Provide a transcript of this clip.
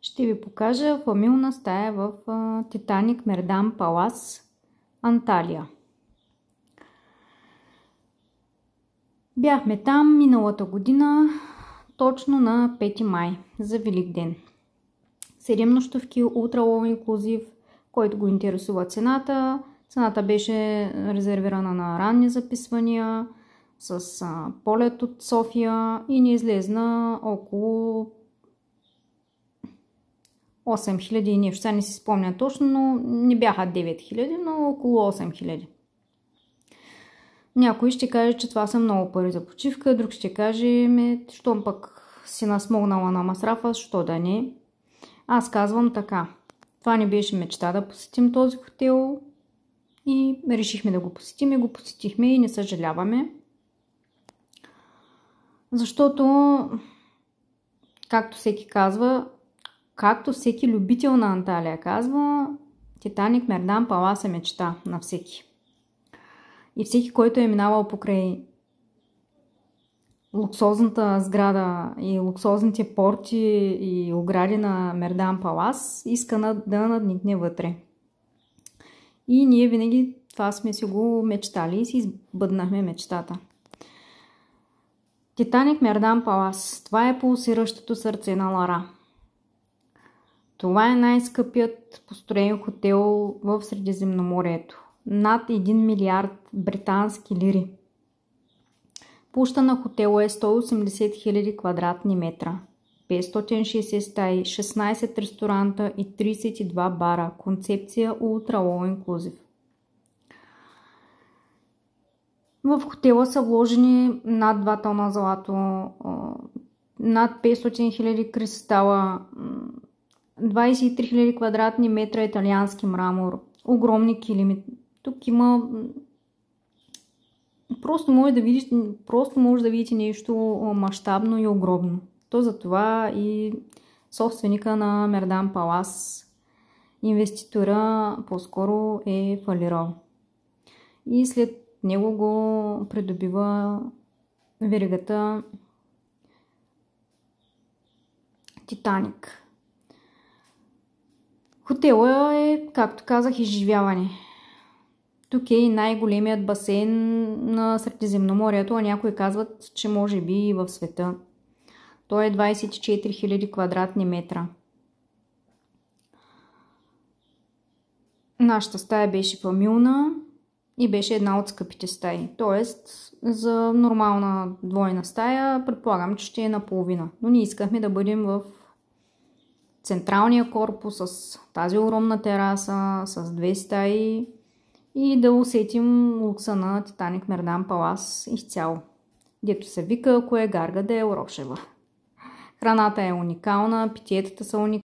Ще ви покажа фамилна стая в Титаник Мердан Палас, Анталия. Бяхме там миналата година, точно на 5 май, за Великден. 7 нощувки, ултра all inclusive, който го интересува цената. Цената беше резервирана на ранни записвания, с полет от София и ни излезна около 8000 и нещо. Сега не си спомня точно, но не бяха 9000, но около 8000. Някой ще каже, че това са много пари за почивка, друг ще каже, щом пък си насмогнала на масрафа, що да не. Аз казвам така. Това не беше мечта да посетим този хотел и решихме да го посетим и го посетихме и не съжаляваме. Защото, както всеки казва, както всеки любител на Анталия казва, Титаник Мердан Палас е мечта на всеки. И всеки, който е минавал покрай луксозната сграда и луксозните порти и огради на Мердан Палас, иска да надникне вътре. И ние винаги това сме си го мечтали и си избъднахме мечтата. Титаник Мердан Палас. Това е пулсиращото сърце на Лара. Това е най-скъпият построен хотел в Средиземноморието. Над 1 милиард британски лири. Площта на хотела е 180 000 квадратни метра. 560 стаи, 16 ресторанта и 32 бара. Концепция Ultra All Inclusive. В хотела са вложени над 2 тона злато, над 500 000 кристала, 23 000 квадратни метра италиански мрамор, огромни килими. Тук има... Просто може да видите нещо мащабно и огромно. То затова и собственика на Мердан Палас, инвеститора, по-скоро е фалирал. И след него го придобива веригата Титаник. Хотела е, както казах, изживяване. Тук е и най-големият басейн на Средиземноморието, а някои казват, че може би и в света. Той е 24 000 квадратни метра. Нашата стая беше фамилна и беше една от скъпите стаи. Тоест, за нормална двойна стая предполагам, че ще е наполовина. Но ние искахме да бъдем в централния корпус с тази огромна тераса, с 2 стаи и да усетим лукса на Титаник Мердан Палас изцяло. Дето се вика, ако е гарга да е Орошева. Храната е уникална, питиетата са уникални.